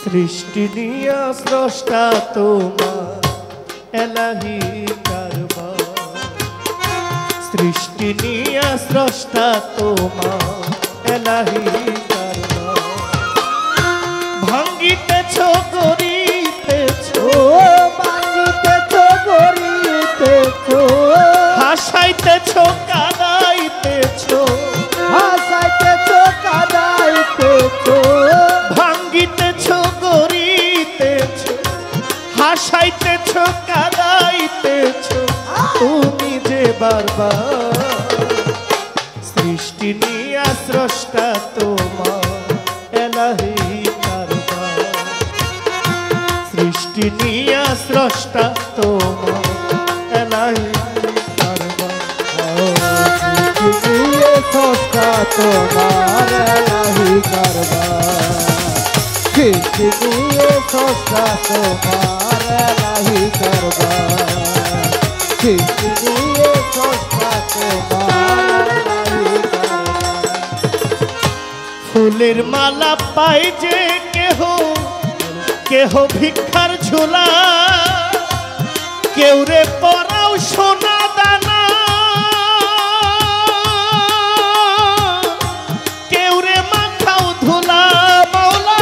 सृष्टि निया स्रष्टा तोमार एलाही कारबार सृष्टि निया स्रष्टा तोमार एलाही कारबार भांगितेछो गड़ितेछो गड़ितेछो हासाइतेछो कादाइतेछो कादाइतेछो भांगितेछो गड़ितेछो हासाइतेछो कादाइतेछो तुमी जे बारबार सृष्टि निया स्रष्टा तोमार एलाही कारबार सृष्टि निया स्रष्टा तोमार एलाही कारबार स्रष्टा तोमार एलाही कारबार सृष्टि निये स्रष्टा तोमार एलाही कारबार सृष्टि निये स्रष्टा तोमार एलाही कारबार फुलेर माला पाई जे केह भिक्षार झोला केउ रे पराओ सोना दाना केउ रे माखाओ धुला मौला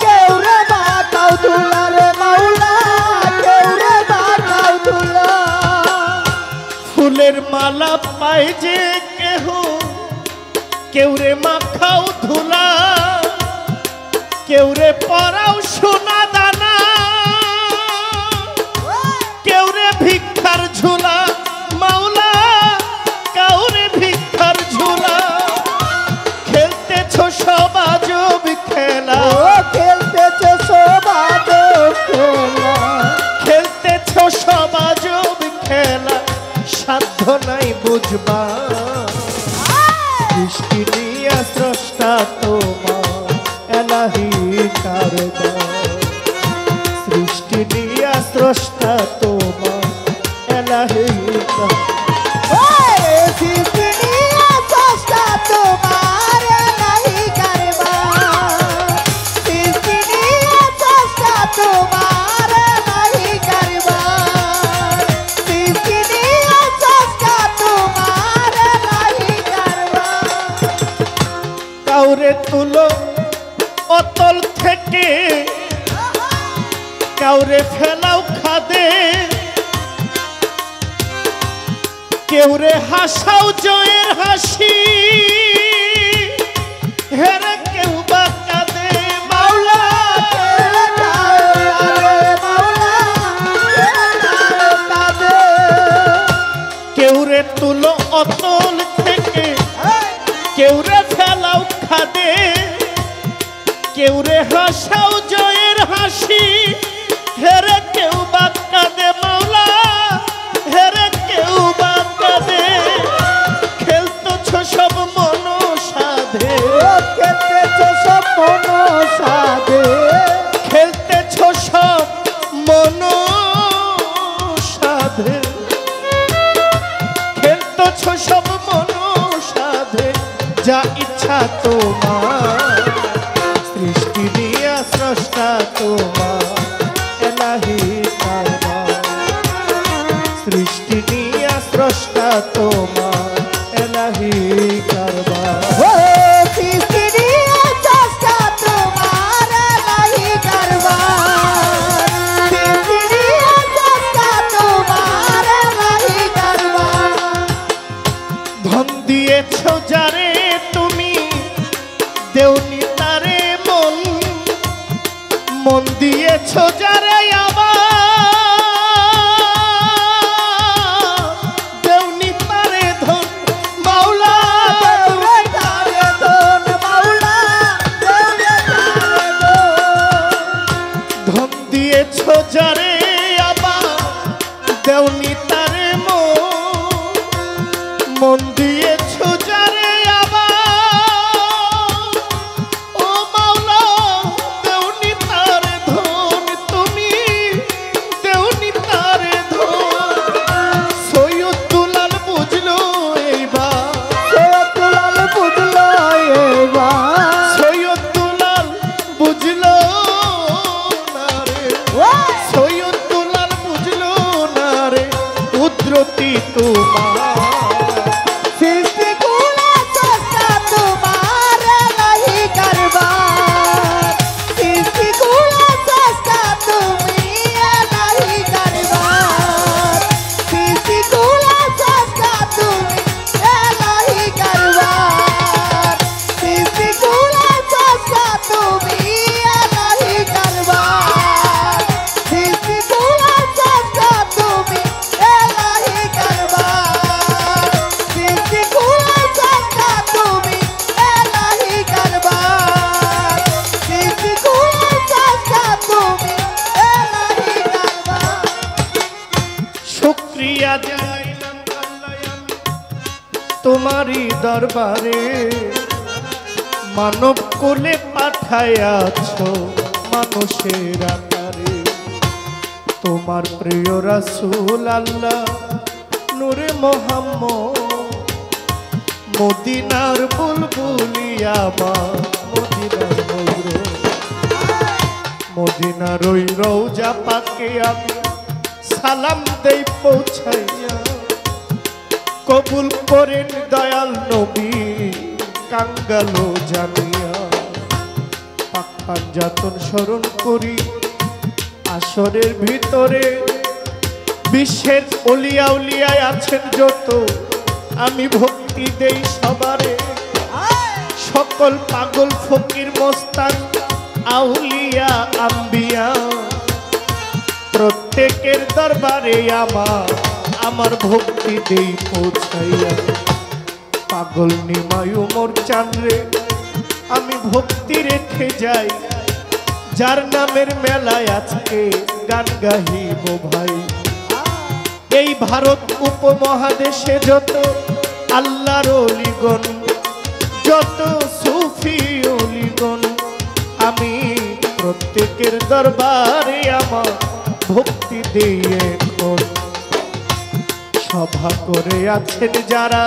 केउ रे माखाओ धुला रे मौला केउ रे माखाओ धुला फुलेर माला पाई जे केउ रे माखाओ धुला केउ रे पराओ सोना दाना केउ रे भिक्षार झोला मौला केउ रे भिक्षार झोला खेलतेछो सब आजब खेला खेलतेछो सब आजब खेला खेलतेछो सब आजब खेला साध्य नाई बुझबा सृष्टि निया स्रष्टा तोमार एलाही कारबार सृष्टि निया स्रष्टा तोमार एलाही सृष्टि निया स्रष्टा तोमार एलाही कारबार सृष्टि निया स्रष्टा तोमार एलाही कारबार सृष्टि निया स्रष्टा तोमार एलाही कारबार काउरे तुलो अतल थेके काउरे फेलाओ खादे केउ रे हासाओ जयेर हासि हेरे केउ बा कादे मौला केउ रे तुलो अतल थेके केउ रे फेलाओ खादे केउ रे हासाओ जयेर हासि हेरे केउ बा कादे मौला हेरे केउ बा कादे खेलतेछो सब मन साधे खेलतेछो सब मन साधे खेलतेछो सब मन साधे खेलतेछो सब मन साधे जा इच्छा तोमार सृष्टि निया स्रष्टा तोमार एलाही कारबार सृष्टि निया स्रष्टा तोमार एलाही कारबार सृष्टि निया स्रष्टा तोमार एलाही कारबार सृष्टि निया स्रष्टा तोमार एलाही कारबार धन दिएछो जारे तुमी देउनी तारे मन दिएछो जारे आबार देउनी तारे धन मौला देउनी तारे धन मौला देउनी तारे धन दिएछो जारे आबार देउनी तारे मन दिएछो जारे তোমার সৃষ্টি কুলে স্রষ্টা তোমার এলাহি কারবার সৃষ্টি কুলে স্রষ্টা তুমি এলাহি কারবার সৃষ্টি কুলে স্রষ্টা তুমি এলাহি কারবার সৃষ্টি কুলে স্রষ্টা তুমি এলাহি কারবার সৃষ্টি কুলে স্রষ্টা তুমি এলাহি কারবার সৃষ্টি কুলে স্রষ্টা তুমি এলাহি কারবার সৃষ্টি কুলে স্রষ্টা তুমি এলাহি কারবার শুকরিয়া জানাইলাম আল্লাহ আমি তোমারই দরবারে মানব কোলে পাঠায়াছ মানুষের আকারে তোমার প্রিয় রাসূল আল্লাহ নূরে মোহাম্মদ মদিনার বুলবুলিয়া বা মদিনার নজর মদিনার ওই রওজা পাকে আমি সালাম দেই পৌঁছাইয়া কবুল করেন দয়াল নবী কাঙ্গালো জানিয়া পাক পাঞ্জাতন স্মরণ করি আসরের ভিতরে বিশ্বের অলিয়া উলিয়ায় আছেন যত আমি ভক্তি দেই সবারে সকল পাগল ফকির মস্তান আউলিয়া আম্বিয়া প্রত্যেকের দরবারে আমার ভক্তি দেই পৌঁছাইয়া পাগল নিমায়ু মোর চানরে আমি ভক্তি রেখে যাই যার নামের মেলায় আজকে গান গাহিব ভাই এই ভারত উপমহাদেশে যত আল্লাহর অলিগণ যত সুফি অলিগণ আমি প্রত্যেকের দরবারে আমার ভক্তি দেই এখন সভা করে আছেন যারা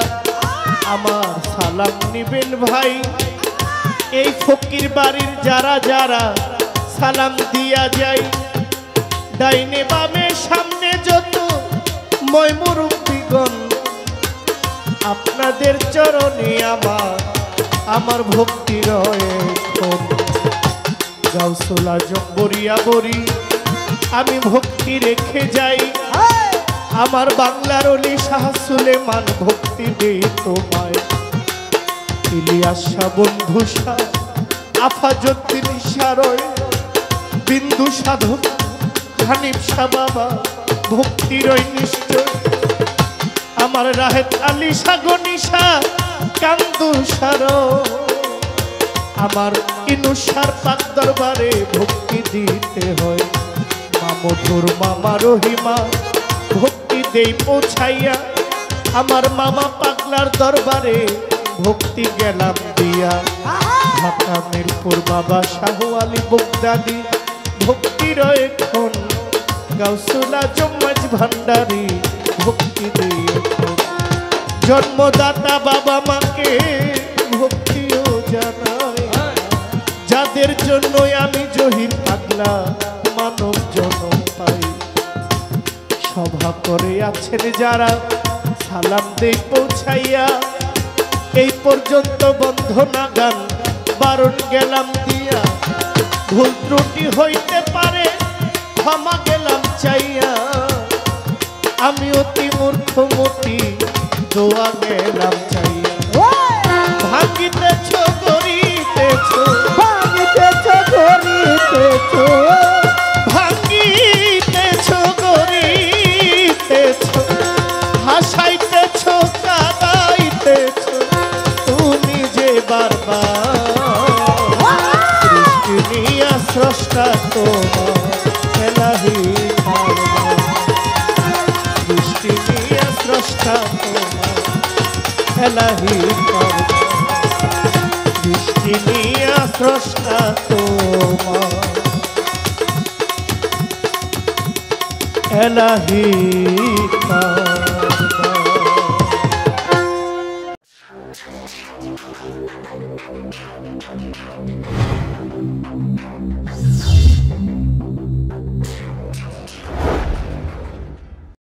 আমার সালাম নিবেন ভাই এই ফকির বাড়ির যারা যারা সালাম দিয়া যায় ডাইনে বামে সামনে যত ময়মুরব্বিগণ আপনাদের চরণে আমার ভক্তি রয়েছে গাউসুল আজম বরিয়া বরি আমি ভক্তি রেখে যাই আমার বাংলার অলি শাহ সুলেমান ভক্তি দেই তোমায় ইলিয়াস শাহ বন্ধু শাহ আফাজউদ্দিন সারয় বিন্দু সাধক হানিফ শাহ বাবা ভক্তি রয় নিশ্চয় আমার রাহেত আলী শাহ গনিশা কান্দু সার আমার ইনুসার পাক দরবারে ভক্তি দিতে হয় মামধুর মামা রহিমা ভক্তি দেই পৌঁছাইয়া আমার মামা পাগলার দরবারে ভক্তি গেলাম দিয়া ঢাকা মিরপুর বাবা শাহ আলী বগদাদি ভক্তি রয় এখন গাউসুল আজম মাঝ ভান্ডারী ভক্তি দেই এখন জন্মদাতা বাবা মাকে ভক্তিও জানাই যাদের জন্যই আমি জহির পাগলা মানব জন্ম পাই সভা করে আছেন যারা সালাম দেই পৌঁছাইয়া এই পর্যন্ত বন্ধনা গান বারণ গেলাম দিয়া ভুল ত্রুটি হইতে পারে ক্ষমা গেলাম চাইয়া আমি অতি মূর্খমতি দোয়া গেলাম চাইয়া ভাঙিতেছ গড়িতেছ ভাঙিতেছ গড়িতেছ ভাঙিতেছ গড়িতেছ হাসাইতেছ কাঁদাইতেছ তুমি যে বারবার সৃষ্টি নিয়া স্রষ্টা তোমার এলাহি কারবার সৃষ্টি নিয়া স্রষ্টা তোমার এলাহি কারবার সৃষ্টি নিয়া স্রষ্টা তোমার এলাহি কারবার